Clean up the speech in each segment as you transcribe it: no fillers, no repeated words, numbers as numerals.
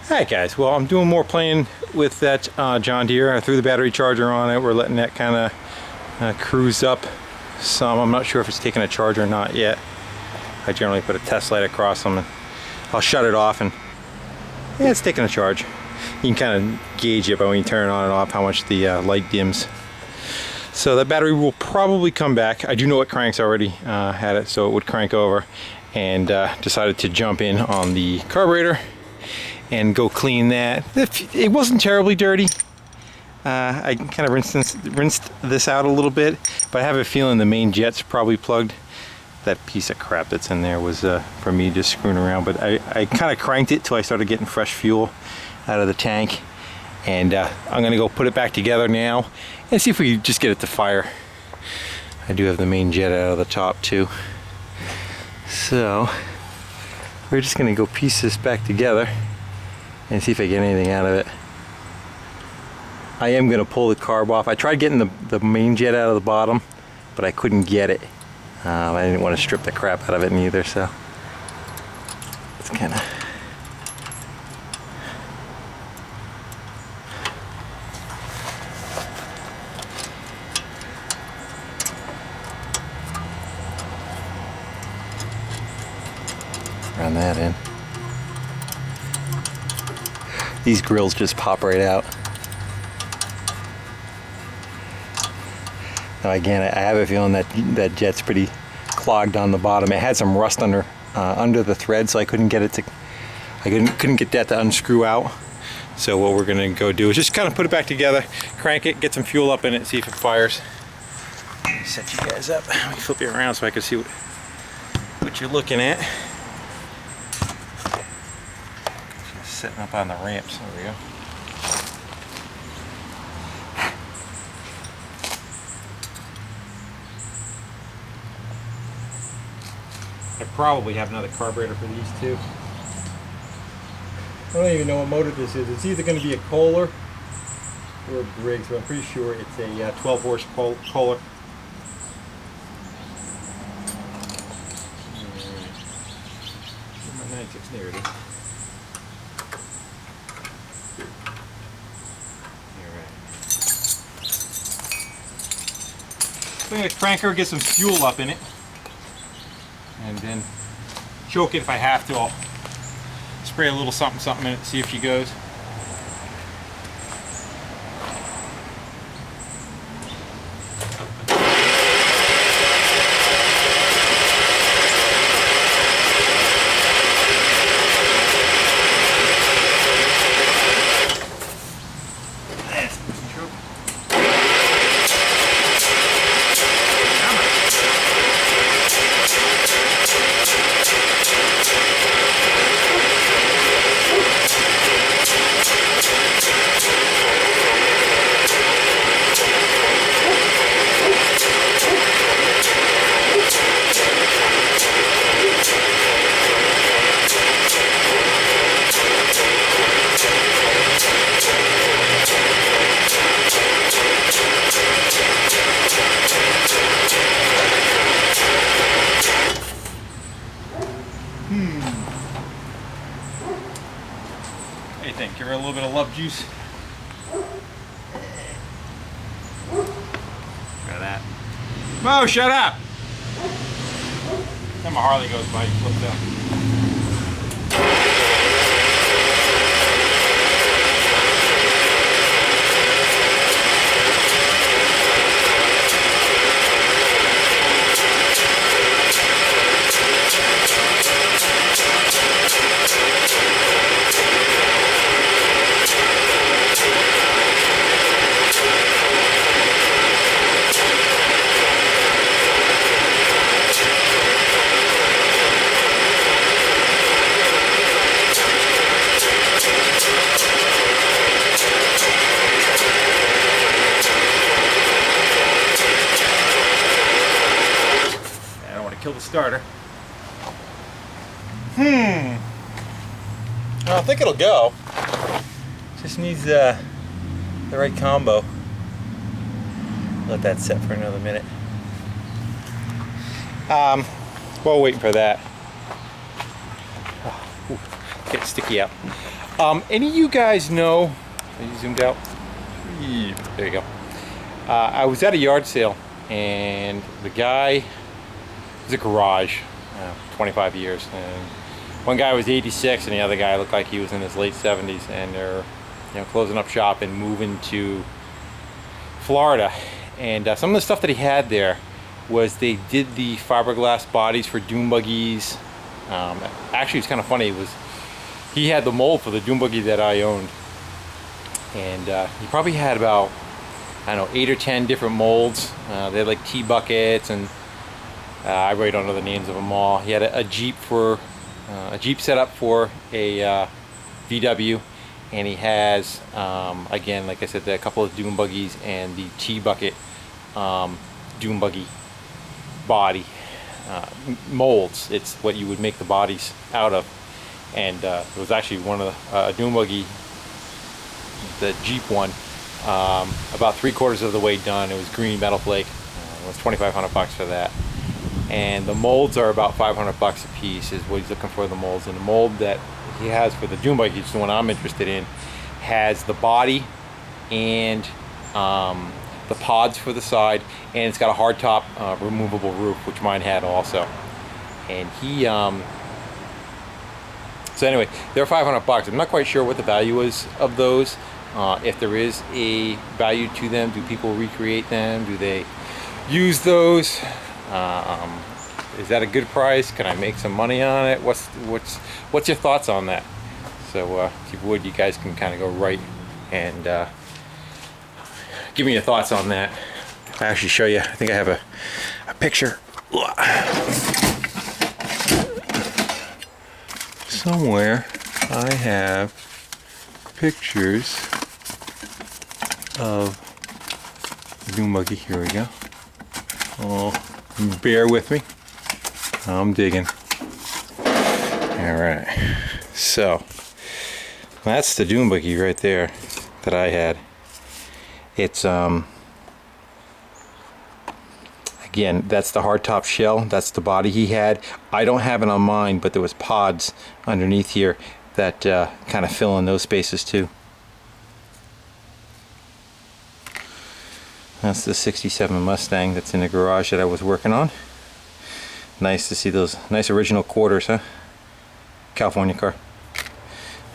Alright guys, well I'm doing more playing with that John Deere. I threw the battery charger on it. We're letting that kind of cruise up some. I'm not sure if it's taking a charge or not yet. I generally put a test light across them and I'll shut it off, and yeah, it's taking a charge. You can kind of gauge it by when you turn it on and off how much the light dims. So that battery will probably come back. I do know it cranks already had it, so it would crank over, and decided to jump in on the carburetor and go clean that. It wasn't terribly dirty. I kind of rinsed this out a little bit, but I have a feeling the main jet's probably plugged. That piece of crap that's in there was for me just screwing around, but I kind of cranked it till I started getting fresh fuel out of the tank, and I'm gonna go put it back together now and see if we can just get it to fire. I do have the main jet out of the top too, so we're just gonna go piece this back together and see if I get anything out of it. I am gonna pull the carb off. I tried getting the main jet out of the bottom, but I couldn't get it. I didn't want to strip the crap out of it neither, so it's kind of run that in. These grills just pop right out. Now again, I have a feeling that jet's pretty clogged on the bottom. It had some rust under the thread, so I couldn't get it to. Couldn't get that to unscrew out. So what we're gonna go do is just kind of put it back together, crank it, get some fuel up in it, see if it fires. Set you guys up. Let me flip you around so I can see what you're looking at. Just setting up on the ramps. There we go. I probably have another carburetor for these two. I don't even know what motor this is. It's either going to be a Kohler or a Briggs, but I'm pretty sure it's a 12 horse Kohler. My 96, there it is. I'm going to crank her, get some fuel up in it, and then choke it if I have to. I'll spray a little something in it, see if she goes. What do you think? Give her a little bit of love juice. Look at that. Mo, shut up! Then my Harley goes by, he flips out. Kill the starter. I don't think it'll go. Just needs the right combo. Let that set for another minute. While waiting for that, getting sticky out. Any of you guys know, are you zoomed out? Yeah, there you go. I was at a yard sale, and the guy, it was a garage, 25 years, and one guy was 86 and the other guy looked like he was in his late 70s, and they're closing up shop and moving to Florida. And some of the stuff that he had there was they did the fiberglass bodies for dune buggies. Actually, it's kind of funny. He had the mold for the dune buggy that I owned, and he probably had about, I don't know, 8 or 10 different molds. They had like T-buckets, and I really don't know the names of them all. He had a Jeep set up for a VW, and he has again, like I said, a couple of dune buggies and the T-bucket dune buggy body molds. It's what you would make the bodies out of. And it was actually one of the dune buggy, the Jeep one, about 3/4 of the way done. It was green metal flake. It was $2,500 for that. And the molds are about $500 a piece is what he's looking for, the molds. And the mold that he has for the dune buggy, which is the one I'm interested in, has the body and the pods for the side, and it's got a hard top removable roof, which mine had also. And he so anyway, they're $500. I'm not quite sure what the value is of those. If there is a value to them, do people recreate them? Do they use those? Is that a good price? Can I make some money on it? What's your thoughts on that? So if you would, you guys can kind of go right and give me your thoughts on that. I'll actually show you. I think I have a picture somewhere. I have pictures of the dune buggy. Here we go. Oh, bear with me. I'm digging. All right. So that's the dune buggy right there that I had. It's again, that's the hardtop shell. That's the body he had. I don't have it on mine, but there was pods underneath here that kind of fill in those spaces too. That's the 67 Mustang that's in the garage that I was working on. Nice to see those nice original quarters, huh? California car.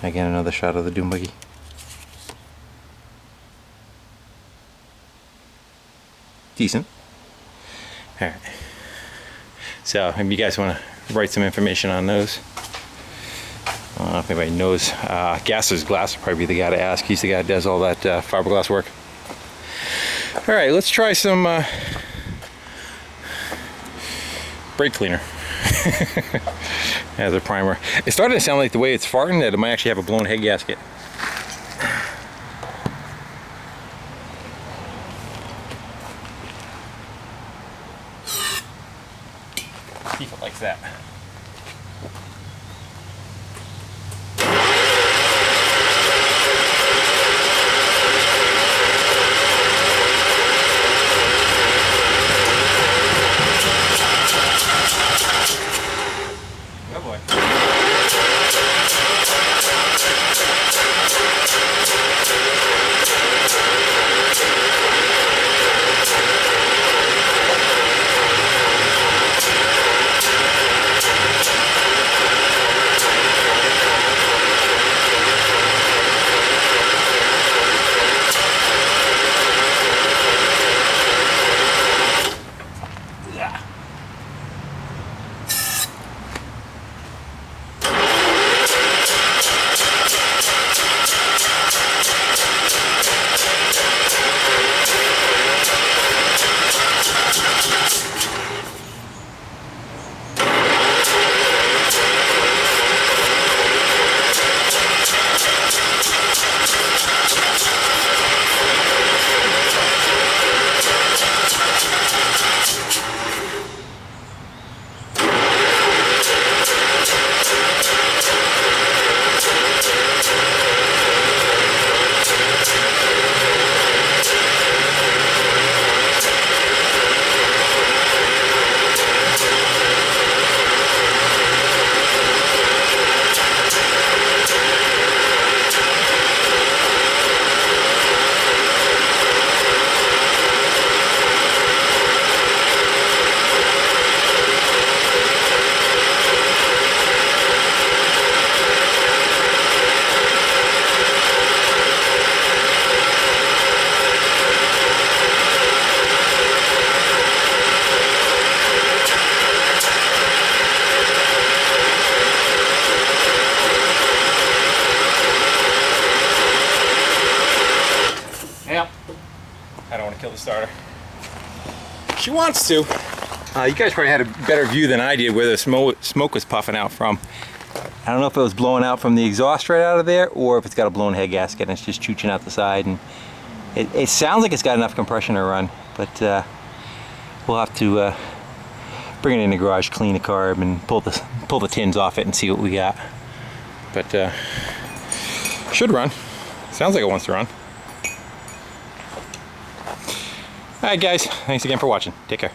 Again, another shot of the dune buggy. Decent. Alright. So, if you guys want to write some information on those. I don't know if anybody knows. Gass's Glass would probably be the guy to ask. He's the guy that does all that fiberglass work. Alright, let's try some brake cleaner as a primer. It's starting to sound like the way it's farting that it might actually have a blown head gasket. See if it likes that. Oh boy. kill the starter. She wants to. You guys probably had a better view than I did where the smoke was puffing out from. I don't know if it was blowing out from the exhaust right out of there or if it's got a blown head gasket and it's just chooching out the side. And it sounds like it's got enough compression to run, but we'll have to bring it in the garage, clean the carb, and pull the tins off it and see what we got. But should run. Sounds like it wants to run. Alright guys, thanks again for watching. Take care.